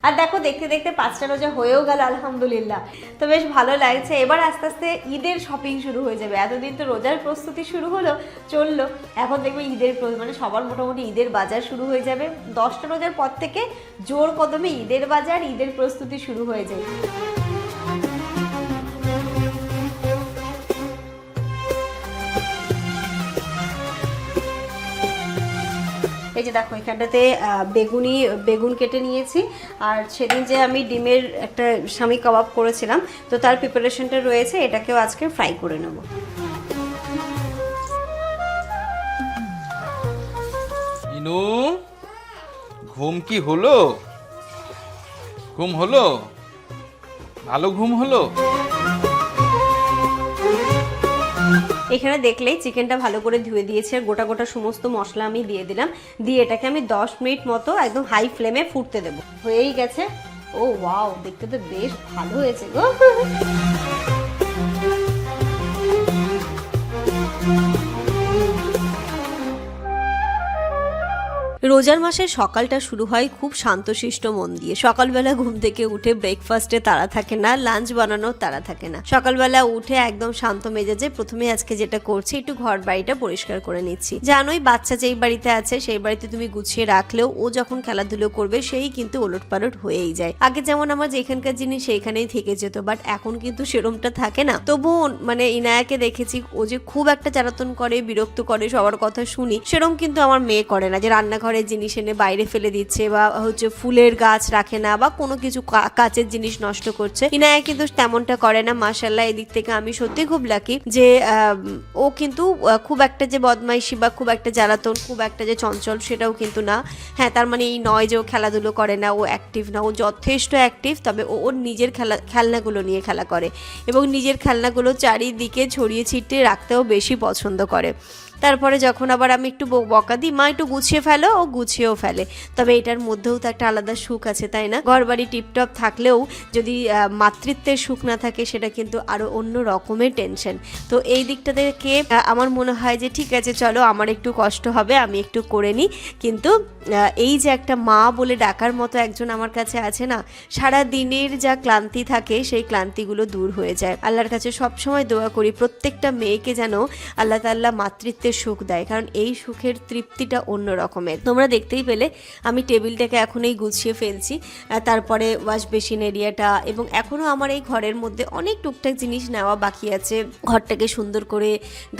আর দেখো দেখতে দেখতে 5টা রোজা হয়েও গেল আলহামদুলিল্লাহ। তো বেশ ভালো লাগছে। এবার আস্তে আস্তে ঈদের শপিং শুরু হয়ে যাবে। এতদিন তো রোজার প্রস্তুতি শুরু হলো চললো, এখন দেখবে ঈদের মানে সবার মোটামুটি ঈদের বাজার শুরু হয়ে যাবে। 10টা রোজার পর থেকে জোর কদমে ঈদের বাজার, ঈদের প্রস্তুতি শুরু হয়ে যায়। এই যে দেখো এখানটাতে বেগুন কেটে নিয়েছি, আর সেদিন যে আমি ডিমের একটা স্বামী কাবাব করেছিলাম, তো তার প্রিপারেশনটা রয়েছে, এটাকেও আজকে ফ্রাই করে নেব। ইনু, ঘুম কি হলো? ঘুম হলো? ভালো ঘুম হলো? এখানে দেখলেই চিকেনটা ভালো করে ধুয়ে দিয়েছি, আর গোটা গোটা সমস্ত মশলা আমি দিয়ে দিলাম। দিয়ে এটাকে আমি 10 মিনিট মতো একদম হাই ফ্লেমে ফুটতে দেবো। হয়েই গেছে। ও ওয়াও, দেখতে তো বেশ ভালো হয়েছে গো। রোজার মাসে সকালটা শুরু হয় খুব শান্তশিষ্ট মন দিয়ে। সকালবেলা ঘুম থেকে উঠে ব্রেকফাস্টে তাড়া থাকে না, লাঞ্চ বানানোর তাড়া থাকে না। সকালবেলা উঠে একদম শান্ত মেজাজে প্রথমে আজকে যেটা করছি, একটু ঘর বাড়িটা পরিষ্কার করে নিচ্ছি। জানোই বাচ্চা যেই বাড়িতে আছে সেই বাড়িতে তুমি গুছিয়ে রাখলেও ও যখন খেলাধুলো করবে সেই কিন্তু ওলটপালট হয়েই যায়। আগে যেমন আমার যেখানকার জিনিস সেইখানেই থেকে যেত, বাট এখন কিন্তু সেরমটা থাকে না। তবুও মানে ইনায়াকে দেখেছি ও যে খুব একটা জ্বালাতন করে, বিরক্ত করে, সবার কথা শুনি, সেরম কিন্তু আমার মেয়ে করে না, যে রান্নাঘরের জিনিস এনে বাইরে ফেলে দিচ্ছে, বা হচ্ছে ফুলের গাছ রাখে না, বা কোনো কিছু কাচের জিনিস নষ্ট করছে। ইনায়া কিন্তু তেমনটা করে না, মাশাআল্লাহ। এদিক থেকে আমি সত্যি খুব লাকি যে ও কিন্তু খুব একটা যে বদমাইশি বা খুব একটা জ্বালাতন, খুব একটা যে চঞ্চল, সেটাও কিন্তু না। হ্যাঁ, তার মানে এই নয় যে ও খেলাধুলো করে না, ও অ্যাক্টিভ না, ও যথেষ্ট অ্যাক্টিভ। তবে ও ওর নিজের খেলনাগুলো নিয়ে খেলা করে, এবং নিজের খেলনাগুলো চারিদিকে ছড়িয়ে ছিটিয়ে রাখতেও বেশি পছন্দ করে। তারপরে যখন আবার আমি একটু বকা দিই, মা একটু গুছিয়ে ফেলো, ও গুছিয়েও ফেলে। তবে এটার মধ্যেও তো একটা আলাদা সুখ আছে, তাই না? ঘর বাড়ি টিপটপ থাকলেও যদি মাতৃত্বের সুখ না থাকে, সেটা কিন্তু আরো অন্য রকমের টেনশন। তো এই দিকটা থেকে আমার মনে হয় যে ঠিক আছে, চলো আমার একটু কষ্ট হবে, আমি একটু করে নিই। কিন্তু এই যে একটা মা বলে ডাকার মতো একজন আমার কাছে আছে না, সারা দিনের যা ক্লান্তি থাকে সেই ক্লান্তিগুলো দূর হয়ে যায়। আল্লাহর কাছে সবসময় দোয়া করি প্রত্যেকটা মেয়েকে যেন আল্লাহ তাআলা মাতৃত্বের সুখ দেয়, কারণ এই সুখের তৃপ্তিটা অন্য রকমের। তোমরা দেখতেই পেলে আমি টেবিলটাকে এখনই গুছিয়ে ফেলছি, তারপরে ওয়াশ বেসিন এরিয়াটা, এবং এখনো আমার এই ঘরের মধ্যে অনেক টুকটাক জিনিস নেওয়া বাকি আছে। ঘরটাকে সুন্দর করে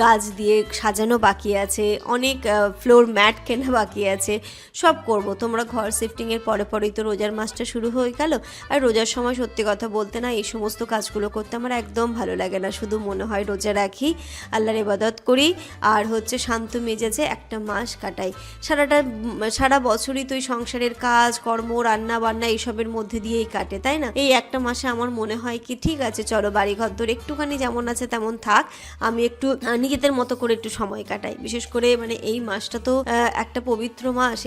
গাছ দিয়ে সাজানো বাকি আছে, অনেক ফ্লোর ম্যাট কেনা বাকি আছে, সব করব। তোমরা ঘর শিফটিংয়ের পরে পরেই তো রোজার মাসটা শুরু হয়ে গেল। আর রোজার সময় সত্যি কথা বলতে না, এই সমস্ত কাজগুলো করতে আমার একদম ভালো লাগে না। শুধু মনে হয় রোজা রাখি, আল্লাহর ইবাদত করি, আর হচ্ছে শান্ত মেজাজে একটা মাস কাটাই। সারা বছরই তো এই সংসারের কাজ কর্ম, রান্না বান্না এইসবের মধ্যে দিয়েই কাটে, তাই না? এই একটা মাসে আমার মনে হয় কি ঠিক আছে, চলো বাড়িঘর ধরে একটুখানি যেমন আছে তেমন থাক, আমি একটু নিজেদের মতো করে একটু সময় কাটাই। বিশেষ করে মানে এই মাসটা তো একটা পবিত্র মাস।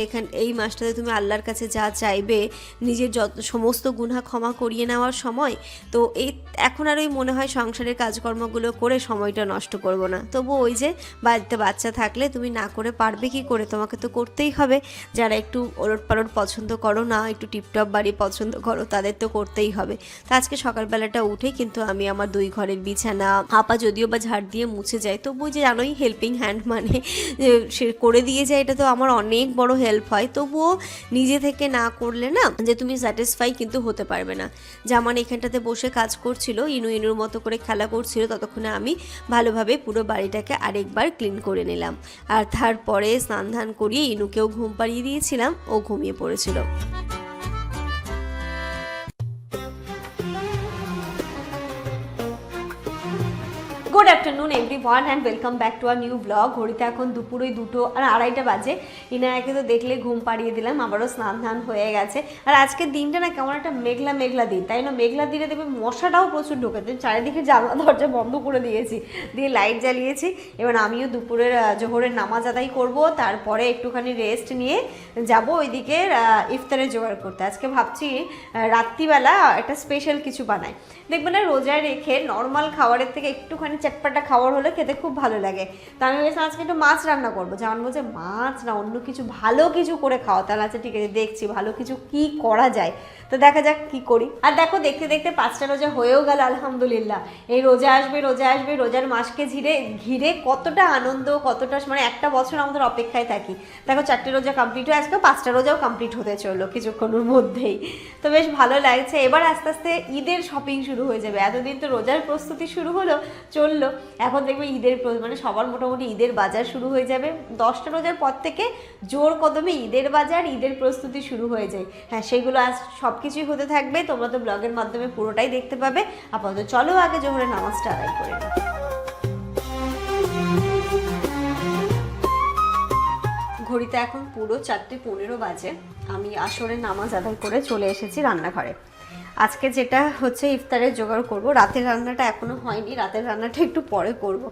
এই মাসটাতে তুমি আল্লাহর কাছে যা চাইবে, নিজের সমস্ত গুনাহ ক্ষমা করিয়ে নেওয়ার সময়। তো এই এখন আর ওই মনে হয় সংসারের কাজকর্মগুলো করে সময়টা নষ্ট করব না। তবু ওই যে বাড়িতে বাচ্চা থাকলে তুমি না করে পারবে কি করে, তোমাকে তো করতেই হবে। যারা একটু ওলটপালট পছন্দ করো না, একটু টিপটপ বাড়ি পছন্দ করো, তাদের তো করতেই হবে। তো আজকে সকালবেলাটা উঠে কিন্তু আমি আমার 2 ঘরের বিছানা, আপা যদিও বা ঝাড় দিয়ে মুছে যায়, তবু যে জানোই হেল্পিং হ্যান্ড মানে সে করে দিয়ে যায়, এটা তো আমার অনেক বড় হেল্প হয়। তবুও নিজে থেকে না করলে না, যে তুমি স্যাটিসফাই কিন্তু হতে পারবে না। যেমন এখানটাতে বসে কাজ করছিল, ইনুর মতো করে খেলা করছিল, ততক্ষণে আমি ভালোভাবে পুরো বাড়িটাকে আরেকবার ক্লিন করে নিলাম। আর তারপরে স্নান ধান করিয়ে ইনুকেও ঘুম পাড়িয়ে দিয়েছিলাম, ও ঘুমিয়ে পড়েছিল। Good afternoon everyone and welcome back to our new blog. ঘড়িতে এখন দুপুরে 2 আর 2:30 বাজে। ইনায়াকে তো দেখলে ঘুম পাড়িয়ে দিলাম, আবারও স্নান ধান হয়ে গেছে। আর আজকের দিনটা না কেমন একটা মেঘলা মেঘলা দিন, তাই না? মেঘলা দিনে দেখবে মশাটাও প্রচুর ঢোকেছে। চারিদিকে জানলা দরজা বন্ধ করে দিয়েছি, দিয়ে লাইট জ্বালিয়েছি। এবার আমিও দুপুরের জোহরের নামাজ আদায় করব, তারপরে একটুখানি রেস্ট নিয়ে যাব ওইদিকে ইফতারের জোগাড় করতে। আজকে ভাবছি রাত্রিবেলা একটা স্পেশাল কিছু বানাই। দেখবে না, রোজায় রেখে নর্মাল খাবারের থেকে একটুখানি চটপাটা খাবার হলে খেতে খুব ভালো লাগে। তো আমি ভেবেছিলাম আজকে একটু মাছ রান্না করবো, জান বলছে মাছ না অন্য কিছু ভালো কিছু করে খাওয়া। তাহলে আচ্ছা ঠিক আছে দেখছি ভালো কিছু কি করা যায়, তো দেখা যাক কি করি। আর দেখো দেখতে দেখতে 5টা রোজা হয়েও গেল আলহামদুলিল্লাহ। এই রোজা আসবে রোজা আসবে, রোজার মাসকে ঘিরে কতটা আনন্দ, কতটা মানে একটা বছর আমাদের অপেক্ষায় থাকি। দেখো 4টে রোজা কমপ্লিট হয়ে আজকে 5টা রোজাও কমপ্লিট হতে চললো কিছুক্ষণের মধ্যেই। তো বেশ ভালো লাগছে। এবার আস্তে আস্তে ঈদের শপিং শুরু হয়ে যাবে। এতদিন তো রোজার প্রস্তুতি শুরু হলো চললো, এখন দেখবে ঈদের মানে সবার মোটামুটি ঈদের বাজার শুরু হয়ে যাবে। 10টা রোজার পর থেকে জোর কদমে ঈদের বাজার, ঈদের প্রস্তুতি শুরু হয়ে যায়। হ্যাঁ সেইগুলো আজ সব কিছুই হতে থাকবে, তোমরা তো ব্লগের মাধ্যমে পুরোটাই দেখতে পাবে। আপাতত চলো আগে জোহরের নামাজটা আদায় করে নিই। ঘড়িতে এখন পুরো 4:15 বাজে। আমি আসরের নামাজ আদায় করে চলে এসেছি রান্নাঘরে। আজকে যেটা হচ্ছে ইফতারের জোগাড় করব। রাতের রান্নাটা এখনো হয়নি, রাতের রান্নাটা একটু পরে করব।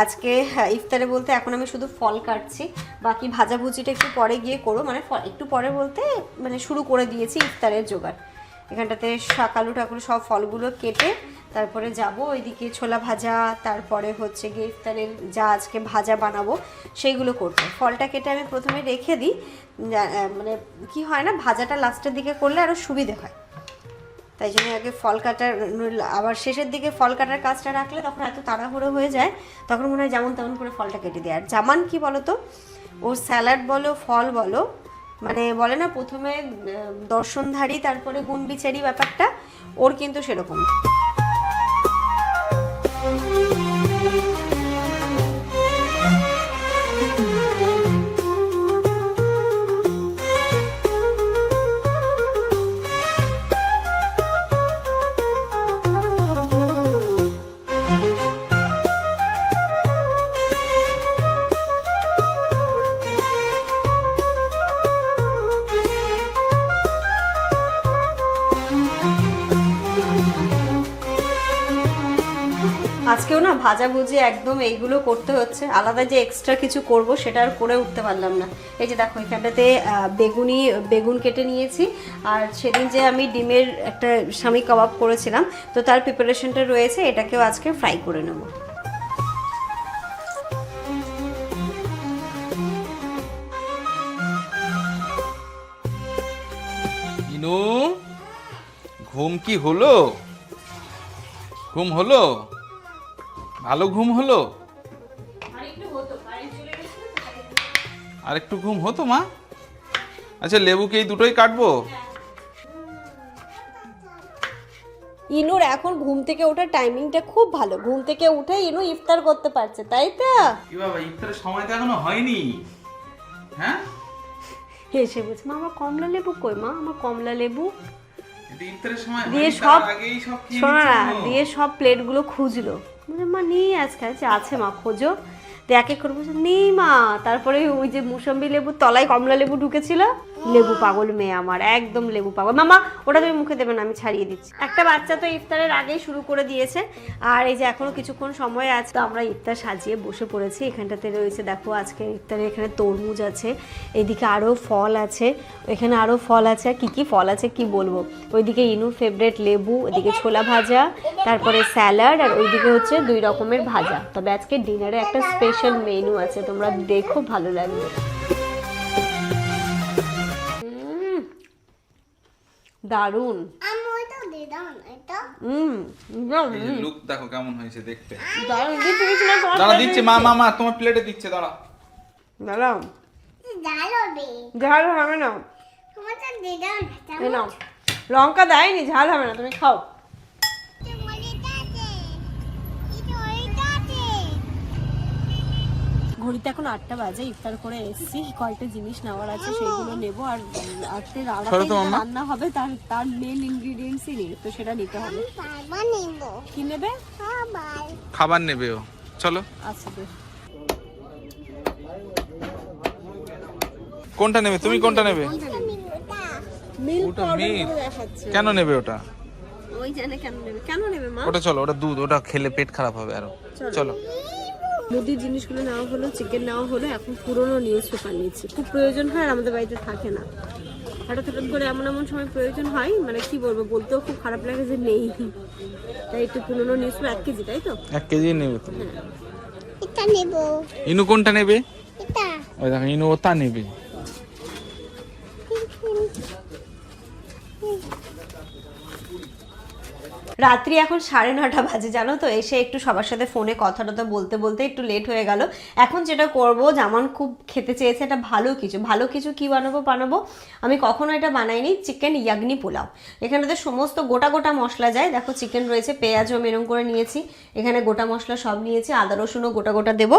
আজকে ইফতারে বলতে এখন আমি শুধু ফল কাটছি, বাকি ভাজাভুজিটা একটু পরে গিয়ে করবো। মানে একটু পরে বলতে মানে শুরু করে দিয়েছি ইফতারের জোগাড়। এখানটাতে কালু ঠাকুর সব ফলগুলো কেটে তারপরে যাব ওইদিকে ছোলা ভাজা, তারপরে হচ্ছে গিয়ে ইফতারের যা আজকে ভাজা বানাবো সেইগুলো করতে। ফলটা কেটে আমি প্রথমে রেখে দিই, মানে কি হয় না ভাজাটা লাস্টের দিকে করলে আরও সুবিধে হয়, তাই জন্য আগে ফল কাটার, আবার শেষের দিকে ফল কাটার কাজটা রাখলে তখন এত তাড়াহুড়ো হয়ে যায়, তখন মনে হয় যেমন তেমন করে ফলটা কেটে দেয়। আর জামান কি বলো তো, ওর স্যালাড বলো ফল বলো, মানে বলে না প্রথমে দর্শনধারী তারপরে গুণ বিচারি ব্যাপারটা, ওর কিন্তু সেরকম। আজকেও না ভাজাভুজি একদম এইগুলো করতে হচ্ছে, আলাদা যে এক্সট্রা কিছু করব সেটা আর করে উঠতে পারলাম না। এই যে দেখো এখানটাতে বেগুন কেটে নিয়েছি, আর সেদিন যে আমি ডিমের একটা স্বামী কাবাব করেছিলাম তো তার প্রিপারেশনটা রয়েছে, এটাকেও আজকে ফ্রাই করে নেব। ইনু, ঘুম কি হলো? ঘুম হলো? ভালো ঘুম হলো? আর একটু ঘুম হতো মা? আচ্ছা লেবু কি এই দুটোই কাটবো? ইনুর এখন ঘুম থেকে ওঠার টাইমিংটা খুব ভালো, ঘুম থেকে উঠে ইনু ইফতার করতে পারছে, তাই তো? কি বাবা ইফতারের সময় তো এখনো হয়নি। হ্যাঁ এসে বলছে মা আমার কমলা লেবু কই, মা আমার কমলা লেবু ইফতারের সময় দিয়ে সব শোনা না, দিয়ে সব প্লেটগুলো খুঁজলো, মা নেই আজকে। আছে মা খোঁজো, তো এক এক করে বলছে নেই মা। তারপরে ওই যে মুসম্বি লেবুর তলায় কমলা লেবু ঢুকেছিল, লেবু পাগল মেয়ে আমার, একদম লেবু পাগল। মামা ওটা তুমি মুখে দেবে না, আমি ছাড়িয়ে দিচ্ছি। একটা বাচ্চা তো ইফতারের আগেই শুরু করে দিয়েছে, আর এই যে এখনো কিছুক্ষণ সময় আছে, তো আমরা ইফতার সাজিয়ে বসে পড়েছি। এখানটাতে রয়েছে দেখো আজকে ইফতারে এখানে তরমুজ আছে, এদিকে আরও ফল আছে, এখানে আরও ফল আছে, আর কি ফল আছে কি বলবো। ওইদিকে ইনুর ফেভারিট লেবু, ওইদিকে ছোলা ভাজা, তারপরে স্যালাড, আর ওইদিকে হচ্ছে 2 রকমের ভাজা। তবে আজকে ডিনারে একটা স্পেশাল মেনু আছে, তোমরা দেখো ভালো লাগবে। দারুন, লুক দেখো কেমন হয়েছে দেখতে। দারুন দাঁড়া দিচ্ছে মা, মা তোমার প্লেটে দিচ্ছে, দাঁড়া দাঁড়াও। ঝাল হবে না, নাও লঙ্কা দেয়নি, ঝাল হবে না, তুমি খাও। ঘড়িতে এখন 8টা বাজে, ইফতার করে এসেছি, কয়েকটা জিনিস নেওয়ার আছে সেইগুলো নেবো। আর আজকে রান্না হবে তার মেন ইনগ্রিডিয়েন্টসই নেই, তো সেটা নিতে হবে। কি নেবে? খাবার নেবে ও, চলো। আচ্ছা বেশ। কোনটা নেবে তুমি? কোনটা নেবে? ওটা মিল্ক কেন নেবে ওটা? ওই জানে কেন নেবে মা? ওটা চলো, ওটা দুধ, ওটা খেলে পেট খারাপ হবে আরো। চলো মুদির জিনিসগুলো নেওয়া হলো, চিকেন নেওয়া হলো, এখন পুরোনো নিউজ পেপার নিচ্ছি, খুব প্রয়োজন হয় আর আমাদের বাড়িতে থাকে না। হঠাৎ হঠাৎ করে এমন এমন সময় প্রয়োজন হয়, মানে কি বলবো, বলতেও খুব খারাপ লাগে যে নেই, তাই একটু পুরনো নিয়েছিল। 1 কেজি, তাই তো? 1 কেজি নেবে তো। এটা নেব। ইনু কোনটা নেবে? এটা ওই দেখো ইনু ওটা নেবে। রাত্রি এখন 9:30 বাজে, জানো তো। এসে একটু সবার সাথে ফোনে কথা টথা বলতে বলতে একটু লেট হয়ে গেল। এখন যেটা করব, যেমন খুব খেতে চেয়েছে এটা ভালো কিছু কি বানাবো। আমি কখনো এটা বানাইনি, চিকেন ইয়াগনি পোলাও। এখানেতে সমস্ত গোটা গোটা মশলা যায়। দেখো চিকেন রয়েছে, পেঁয়াজও মেরম করে নিয়েছি, এখানে গোটা মশলা সব নিয়েছি, আদা রসুনও গোটা গোটা দেবো।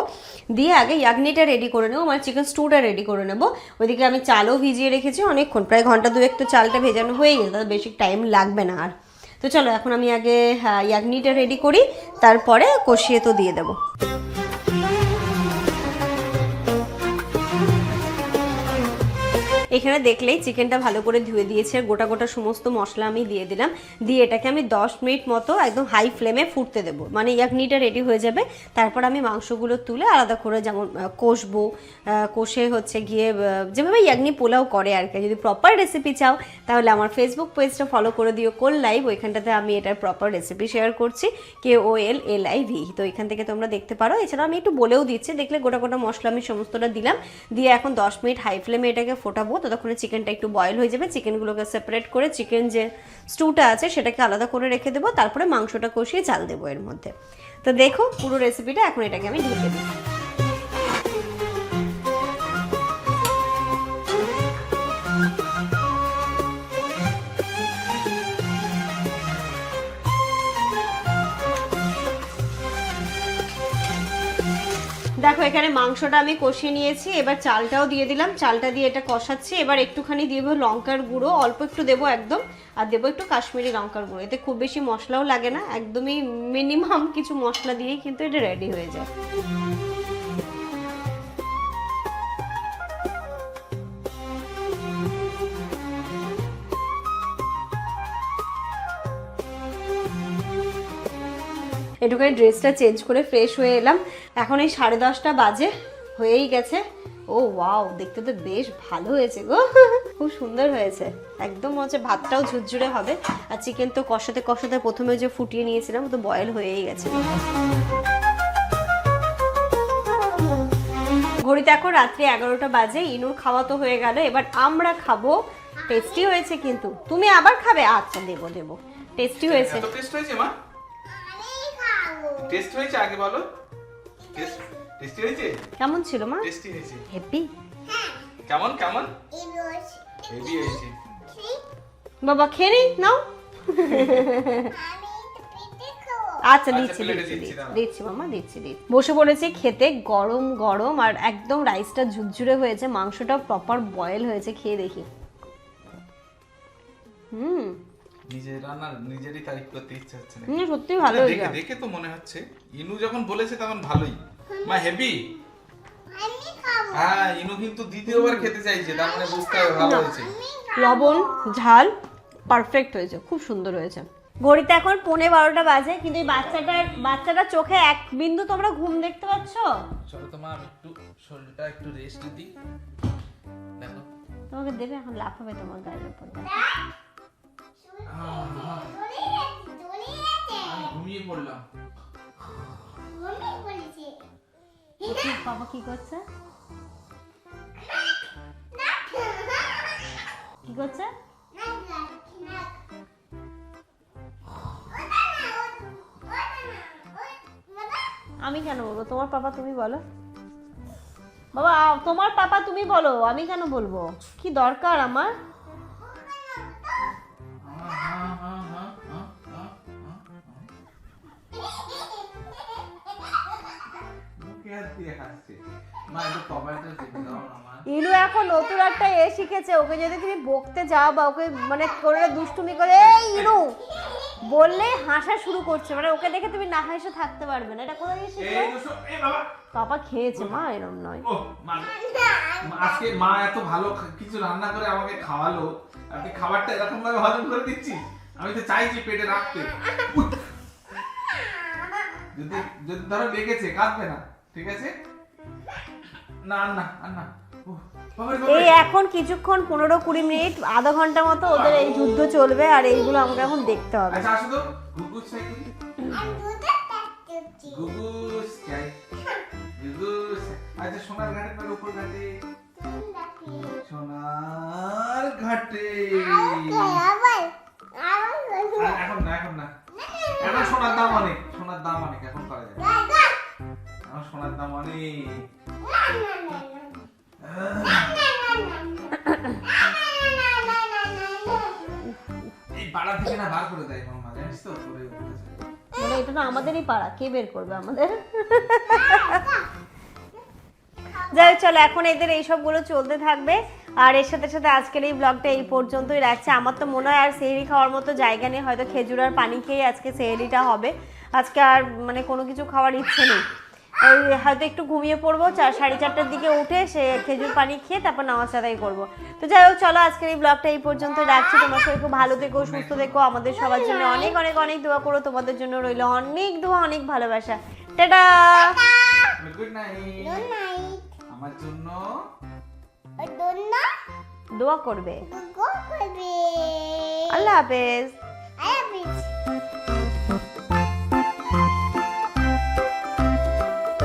দিয়ে আগে ইয়াগনিটা রেডি করে নেবো, মানে চিকেন স্টুটা রেডি করে নেবো। ওইদিকে আমি চালও ভিজিয়ে রেখেছি অনেকক্ষণ, প্রায় ঘন্টা 2-1 তো চালটা ভেজানো হয়ে গেছে, তার বেশি টাইম লাগবে না আর। তো চলো এখন আমি আগে ইয়াগনিটা রেডি করি, তারপরে কষিয়ে তো দিয়ে দেবো। এখানে দেখলেই চিকেনটা ভালো করে ধুয়ে দিয়েছে, গোটা গোটা সমস্ত মশলা আমি দিয়ে দিলাম, দিয়ে এটাকে আমি 10 মিনিট মতো একদম হাই ফ্লেমে ফুটতে দেবো, মানে ইয়াগনিটা রেডি হয়ে যাবে। তারপর আমি মাংসগুলো তুলে আলাদা করে যেমন কষবো, কষে হচ্ছে গিয়ে যেভাবে ইয়াগনি পোলাও করে আর কি। যদি প্রপার রেসিপি চাও তাহলে আমার ফেসবুক পেজটা ফলো করে দিও, কোল লাইভ। ওইখানটাতে আমি এটার প্রপার রেসিপি শেয়ার করছি, KOLLIV। তো এখান থেকে তোমরা দেখতে পারো। এছাড়া আমি একটু বলেও দিচ্ছি, দেখলে গোটা গোটা মশলা আমি সমস্তটা দিলাম, দিয়ে এখন 10 মিনিট হাই ফ্লেমে এটাকে ফোটাবো। ততক্ষণে চিকেনটা একটু বয়েল হয়ে যাবে, চিকেনগুলোকে সেপারেট করে চিকেন যে স্টুটা আছে সেটাকে আলাদা করে রেখে দেবো, তারপরে মাংসটা কষিয়ে চাল দেবো এর মধ্যে। তো দেখো পুরো রেসিপিটা, এখন এটাকে আমি ঢেকে দিই। দেখো এখানে মাংসটা আমি কষিয়ে নিয়েছি, এবার চালটাও দিয়ে দিলাম, চালটা দিয়ে এটা কষাচ্ছি। এবার একটুখানি দেবো লঙ্কার গুঁড়ো, অল্প একটু দেবো একদম, আর দেবো একটু কাশ্মীরি লঙ্কার গুঁড়ো। এতে খুব বেশি মশলাও লাগে না, একদমই মিনিমাম কিছু মশলা দিয়েই কিন্তু এটা রেডি হয়ে যায়। এটুকুনি ড্রেসটা চেঞ্জ করে ফ্রেশ হয়ে এলাম। এখন এই 10:30 বাজে, হয়েই গেছে। ও ওয়াও, দেখতে তো বেশ ভালো হয়েছে গো, খুব সুন্দর হয়েছে একদম। হচ্ছে ভাতটাও ঝুরঝুরে হবে, আর চিকেন তো কষাতে কষাতে প্রথমে যে ফুটিয়ে নিয়েছিলাম তো বয়েল হয়েই গেছে। ঘড়িতে এখন রাত্রি 11টা বাজে, ইনুর খাওয়া তো হয়ে গেল, এবার আমরা খাবো। টেস্টি হয়েছে কিন্তু, তুমি আবার খাবে? আচ্ছা দেবো। টেস্টি হয়েছে। এত টেস্ট হয়েছে মা? টেস্ট হয়েছে আগে বলো। টেস্টি হয়েছে? কেমন ছিল মা? টেস্টি হয়েছে। হ্যাপি? কেমন হেভি হয়েছে। বাবা খেয়ে নি, নাও। আচ্ছা দিচ্ছি মামা, দিচ্ছি। বসে পড়েছি খেতে, গরম গরম, আর একদম রাইসটা ঝুরঝুরে হয়েছে, মাংসটা প্রপার বয়েল হয়েছে। খেয়ে দেখি। নিজের রান্না নিজেরই তারিফ করতে ইচ্ছা হচ্ছে না। সত্যি ভালো হয়েছে। দেখে তো মনে হচ্ছে ইনু যখন বলেছে তখন ভালোই। মা হেভি? হ্যাঁ, ইনু কিন্তু দ্বিতীয়বার খেতে চাইছে, তার মানে বুঝতে হবে ভালো হয়েছে। লবণ ঝাল পারফেক্ট হয়েছে, খুব সুন্দর হয়েছে। ঘড়িতে এখন 11:15 বাজে, কিন্তু এই বাচ্চাটার চোখে এক বিন্দু তোমরা ঘুম দেখতে পাচ্ছ? চলো তো মা, আমি একটু শরীরটা একটু রেস্ট দিই। দেখো তোমাকে দেবে, এখন লাফাবে তোমার গায়ের উপর। ঘুমিয়ে পড়লাম। বাবা কি করছে? আমি কেন বলবো? তোমার পাপা তুমি বলো। বাবা তোমার পাপা তুমি বলো, আমি কেন বলবো? কি দরকার আমার? ইনু এখন নতুন একটা শিখেছে, ওকে যদি তুমি বকতে যাও বা ওকে মানে করে দুষ্টুমি করে এই ইনু বললে হাসা শুরু করছে, মানে ওকে দেখে তুমি না হেসে থাকতে পারবে না। এটা কোথায় শিখলে? পাপা খেয়েছে মা, এরকম নয়। আজকে মা এত ভালো কিছু রান্না করে আমাকে খাওয়ালো, আপনি খাবারটা এরকম ভাবে হজম করে দিচ্ছি। আমি তো চাইছি পেটে রাখতে। যদি ধরো লেগেছে, কাঁদবে না, ঠিক আছে? না বাবারে, এই বাবারে। এখন কিছুক্ষণ 15-20 মিনিট আধা ঘন্টা মতো ওদের এই যুদ্ধ চলবে আর এইগুলো আমাকে এখন দেখতে হবে। আচ্ছা আসো তো গুগুস চাই কি? গুগুস চাই গুগুস। আচ্ছা সোনার ঘাটে না উপর ঘাটে? সোনার ঘাটে। এখন না এখন না, এখন সোনার দাম অনেক, সোনার দাম অনেক, এখন করা যাবে না। এখন সোনার দাম অনেক। এই পাড়া থেকে না বার করে দেয় মাম্মা, জানিস তো করে উঠতেছে। মানে এটা না আমাদেরই পাড়া, কে বের করবে আমাদের? যাই হোক, চলো এখন এদের এইসবগুলো চলতে থাকবে। আর এর সাথে সাথে আজকের এই ব্লগটা এই পর্যন্তই রাখছে। আমার তো মনে হয় আর সেহরি খাওয়ার মতো জায়গা নেই, হয়তো খেজুর আর পানি খেয়ে আজকে সেহরিটা হবে। আজকে আর মানে কোনো কিছু খাওয়ার ইচ্ছে নেই। ওই হয়তো একটু ঘুমিয়ে পড়বো, 4-4:30টার দিকে উঠে সে খেজুর পানি খেয়ে তারপর নামাজ আদায় করবো। তো যাই হোক, চলো আজকের এই ব্লগটা এই পর্যন্ত রাখছি। তোমার সবাই খুব ভালো থেকো, সুস্থ থেকো, আমাদের সবার জন্য অনেক অনেক অনেক দোয়া করো। তোমাদের জন্য রইল অনেক দোয়া, অনেক ভালোবাসা। টাটা। Good night. আমার জন্য দোয়া করবে। আল্লাহ হাফেজ।